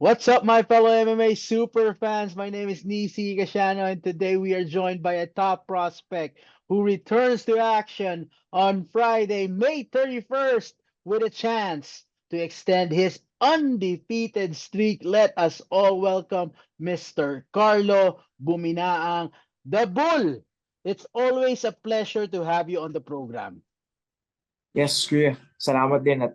What's up, my fellow MMA super fans? My name is Nisi Gashano, and today we are joined by a top prospect who returns to action on Friday, May 31st, with a chance to extend his undefeated streak. Let us all welcome Mr. Carlo Buminaang, the Bull. It's always a pleasure to have you on the program. Yes, kuya. Salamat din at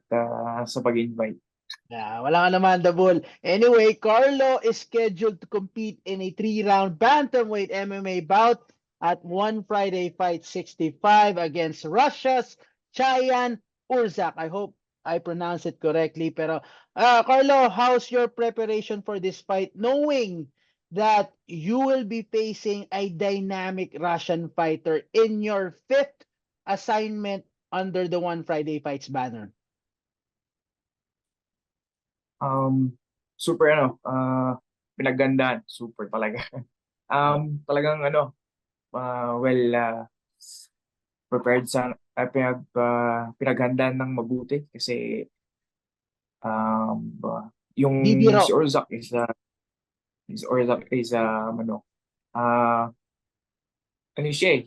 sa pag-invite. Wala ka naman, the Bull. Anyway, Carlo is scheduled to compete in a three-round bantamweight MMA bout at One Friday Fight 65 against Russia's Chayan Urzak. I hope I pronounce it correctly. Pero, Carlo, how's your preparation for this fight, knowing that you will be facing a dynamic Russian fighter in your fifth assignment under the One Friday Fights banner? Super pinagandaan. Super talaga. Talagang well prepared pinaghandaan ng mabuti kasi yung Bibiro. si Orzak is uh, ano siya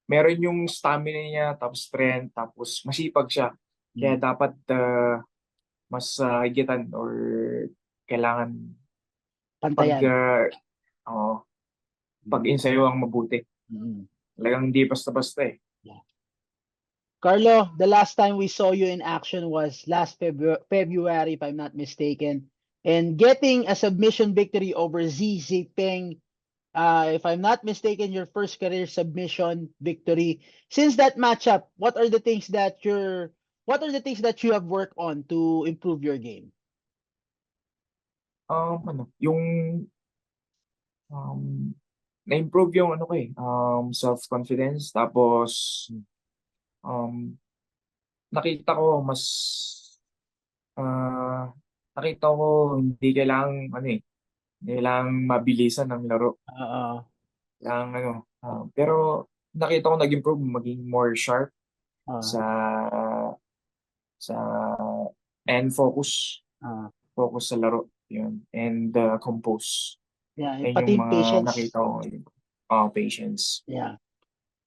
meron yung stamina niya, tapos strength, tapos masipag siya. Kaya dapat mas higitan or kailangan pag Pantayan. uh, pag-ensayo ang mabuti. Mm. Talagang hindi basta-basta eh. Yeah. Carlo, the last time we saw you in action was last February, if I'm not mistaken, and getting a submission victory over Xi Jinping. If I'm not mistaken, your first career submission victory. Since that matchup, what are the things that you have worked on to improve your game? Yung na-improve yung self-confidence, tapos um, nakita ko mas uh, nakita ko hindi kailangang hindi kailangang mabilisan ng laro. Oo. Kailangan pero nakita ko nag-improve, maging more sharp Uh, sa sa and focus sa laro yun, and compose. yeah, Yan pati yung yung mga patience. nakita ko, patience. Yeah.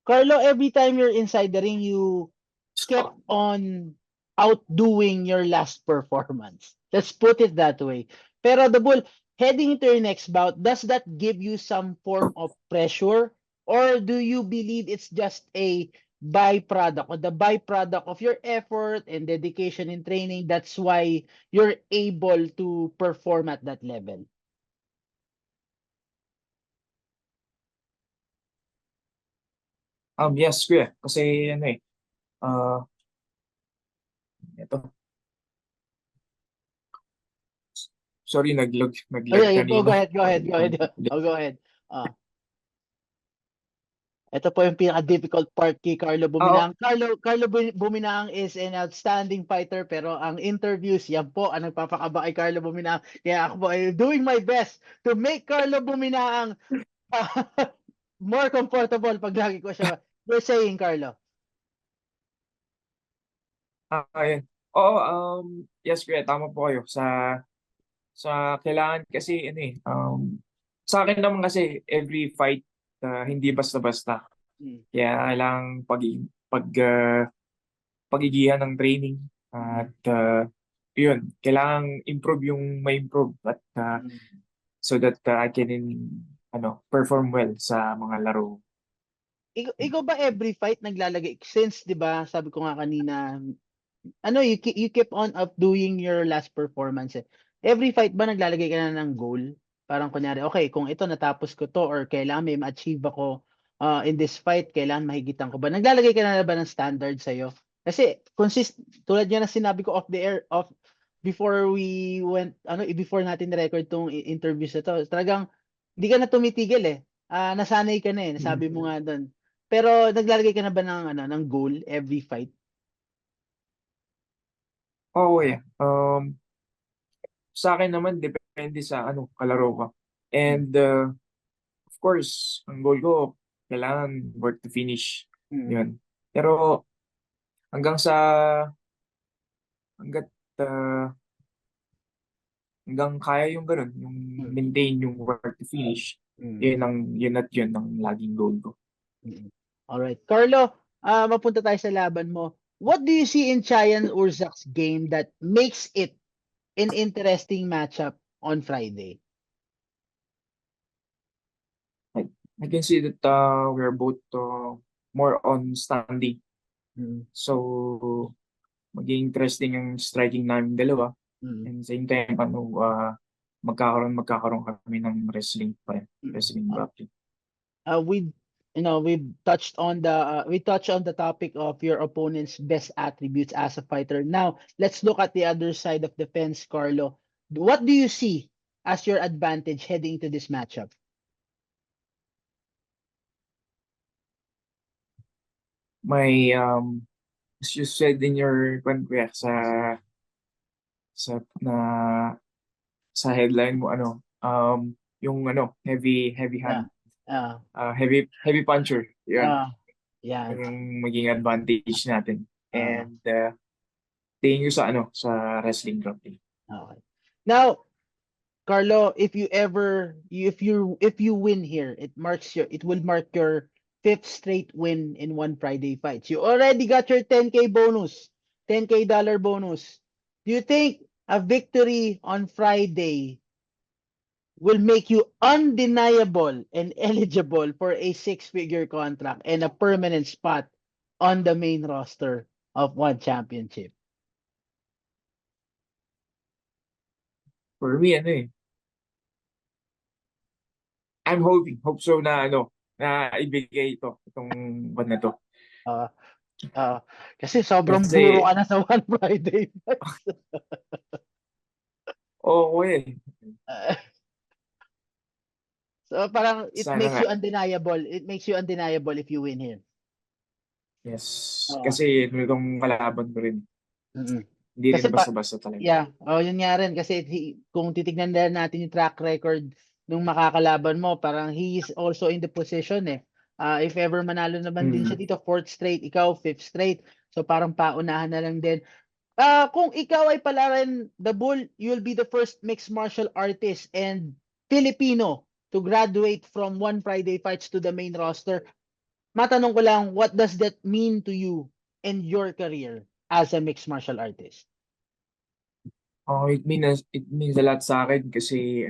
Carlo, every time you're inside the ring, you kept on outdoing your last performance. Let's put it that way. Pero the Bull, heading into your next bout, does that give you some form of pressure? Or do you believe it's just a byproduct or the byproduct of your effort and dedication in training? That's why you're able to perform at that level. Yes, kuya. Kasi uh, ito, sorry, Oh, nag-lag yeah, yeah. Go kanina. ahead, go ahead, go ahead. Oh, go ahead. Ah. Ito po yung pinaka-difficult part kay Carlo Oo, Buminaang. Carlo Buminaang is an outstanding fighter, pero ang interviews, yan po ang nagpapakaba kay Carlo Buminaang. Kaya ako po ay doing my best to make Carlo Buminaang more comfortable pag lagi ko siya. You're saying, Carlo. ayun. Oo, yes, kuya, tama po kayo. Kailangan kasi, sa akin naman kasi, every fight, hindi basta-basta. Mm. Kaya kailangan pag, uh, pagigihan ng training. Mm. At yun, kailangan improve yung may improve at Mm. so that I can perform well sa mga laro. Ikaw ba every fight naglalagay? Since, di ba, sabi ko nga kanina, you keep on outdoing your last performance eh. Every fight ba naglalagay ka na ng goal? Parang kunyari, okay, kung ito natapos ko to or kailangan may ma-achieve ako in this fight, kailangan mahigitan ko ba? Naglalagay ka na ba ng standard sa'yo? Kasi tulad yan na sinabi ko off the air, before we went, before natin record tong interviews na to, talagang hindi ka na tumitigil eh. Nasanay ka na eh, Mm. nasabi mo nga doon. Pero naglalagay ka na ba ng goal every fight? Oo, yeah. Sa akin naman, depende sa kalaro ko. Mm. And of course, ang goal ko, kailangan work to finish. Mm. Yun. Pero hanggang sa, hanggat, uh, hanggang kaya yung ganun, yung Mm. maintain yung work to finish. Mm. Yun at yun ang laging goal ko. Mm. Alright. Carlo, mapunta tayo sa laban mo. What do you see in Chayan Urzak's game that makes it an interesting matchup on Friday? I, I can see that we're both more on standing. Mm. So, maging interesting ang striking namin dalawa. Mm. And same time, magkakaroon kami ng wrestling pa rin. Mm. Wrestling grappling. We we touched on the topic of your opponent's best attributes as a fighter. Now, let's look at the other side of the fence, Carlo. What do you see as your advantage heading to this matchup? May, as you said in your kuya, sa na sa headline mo yung heavy Yeah. hand, heavy puncher, yun Uh, yeah. yung maging advantage natin. Uh, And tingin ko sa wrestling grappling. okay. Now, Carlo, if you win here, it will mark your fifth straight win in one Friday fights. You already got your 10K bonus, $10K bonus. Do you think a victory on Friday will make you undeniable and eligible for a six-figure contract and a permanent spot on the main roster of one championship? For me, hope so na ibigay itong buwan na to. Uh, kasi sobrang buro Kasi, ka na sa one Friday fights. oo eh. Uh, so parang it Sana makes nga. you undeniable. It makes you undeniable if you win here. Yes. Oo. Kasi itong kalaban ko rin. Mm-mm. Hindi rin Kasi basta-basta talaga. yeah, yun nga rin kasi kung titignan din natin yung track record nung makakalaban mo, parang he is also in the position eh. If ever manalo naman din siya Mm. dito, fourth straight, ikaw fifth straight. So parang paunahan na lang din. Kung ikaw ay palarin the bull, you'll be the first mixed martial artist and Filipino to graduate from one Friday fights to the main roster. Matanong ko lang, what does that mean to you and your career as a mixed martial artist? It means a lot sa akin kasi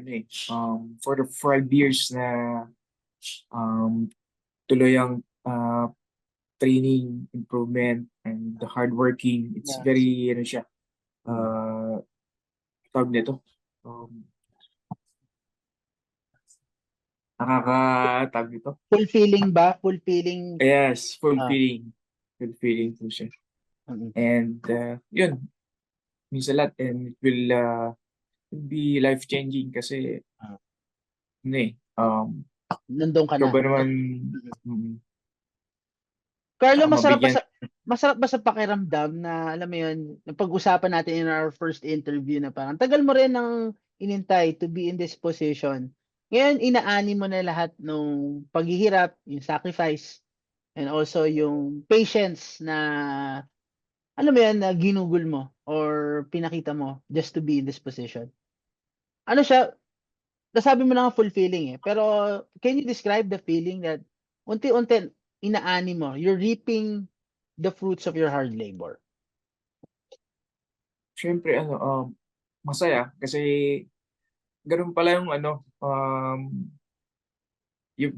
for the 5 years na um, tuloy ang training, improvement, and the hard working, it's Yes. very, siya, tawag nito, tawag nito. Fulfilling ba? Fulfilling. Yes, ah, fulfilling po siya. mm, And yun, means a lot and it will be life-changing kasi, ah, ano eh, um, nandun ka ikaw na. ba naman, Mm. mm, Carlo, tsaka mabigyan. masarap ba sa pakiramdam na alam mo yun, napag-usapan natin in our first interview na parang tagal mo rin ng inintay to be in this position. Ngayon, inaani mo na lahat ng paghihirap, yung sacrifice, and also yung patience na alam mo yan, na ginugol mo or pinakita mo just to be in this position. Ano siya, nasabi mo na nga fulfilling eh. Pero can you describe the feeling that unti-unti inaani mo, you're reaping the fruits of your hard labor? Siyempre, masaya kasi ganun pala yung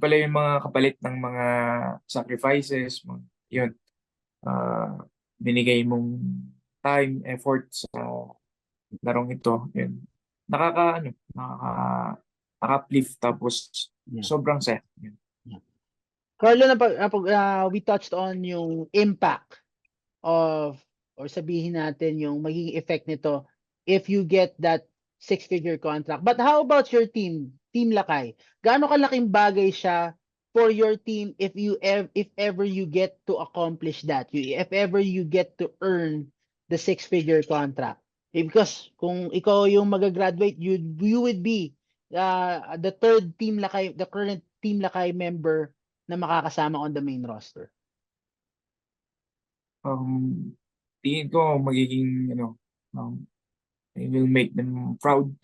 pala yung mga kapalit ng mga sacrifices, yun, ah, binigay mong time, effort sa larong ito, yun. Nakaka-uplift tapos Yeah. sobrang saya. Yun. Yeah. Carlo, we touched on yung impact of or sabihin natin yung magiging effect nito if you get that six-figure contract. But how about your team, Team Lakay? Gaano kalaking bagay siya for your team if ever you get to accomplish that? If ever you get to earn the six-figure contract? Because kung ikaw yung magagraduate, you would be the third Team Lakay, the current Team Lakay member na makakasama on the main roster. Tingin ko magiging, I will make them proud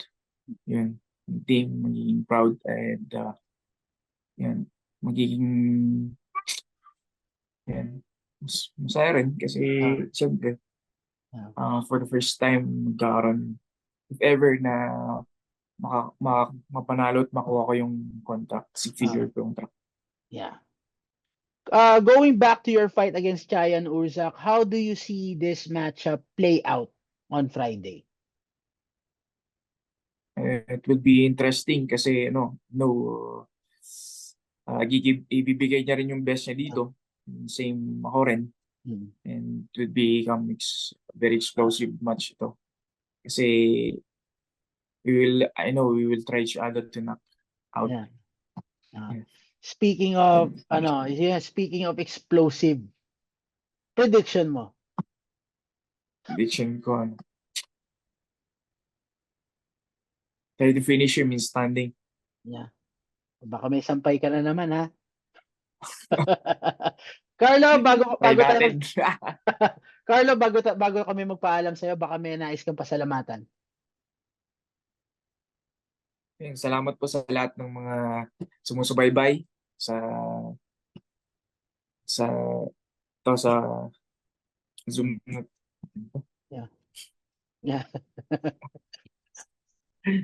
yun, yung team magiging proud and yan, magiging yan, masaya rin kasi Ah, siyempre ah, for the first time magkakaroon if ever na mapanalo at makuha ko yung contract, ah, six-figure contract. yeah. Going back to your fight against Chayan Urzak, how do you see this matchup play out on Friday? It will be interesting kasi ibibigay niya rin yung best niya Ah, dito. Same ako rin. mm, And it will become very explosive match ito. Kasi I know we will try each other to knock out. yeah. Ah. Yeah. Speaking of yeah, speaking of explosive, prediction mo. Prediction ko, try to finish him in standing. Yeah. Baka may sampay ka na naman ha. Carlo, Try bago tayo natin. Carlo, bago kami magpaalam sa'yo, baka may nais kang pasalamatan. Ayun, salamat po sa lahat ng mga sumusubaybay sa sa sa Zoom. Yeah. Yeah.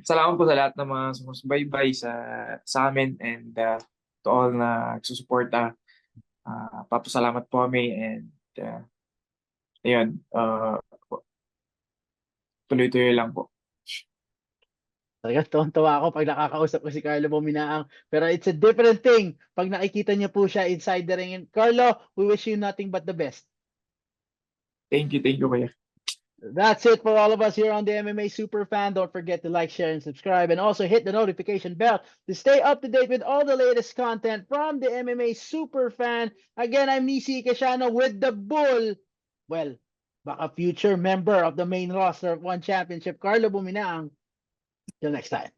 Salamat po sa lahat ng mga sumusubaybay sa amin and to all na susuporta. Papasalamat po kami and ayun, tuloy-tuloy lang po. Talaga, tuwang-tuwa ako pag nakakausap ko si Carlo Buminaang. Pero it's a different thing pag nakikita niya po siya inside the ring. And Carlo, we wish you nothing but the best. Thank you, kuya. That's it for all of us here on the MMA Superfan. Don't forget to like, share, and subscribe. And also hit the notification bell to stay up to date with all the latest content from the MMA Superfan. Again, I'm Nisi Ikashano with the Bull. Well, baka future member of the main roster of One Championship, Carlo Buminaang. Till next time.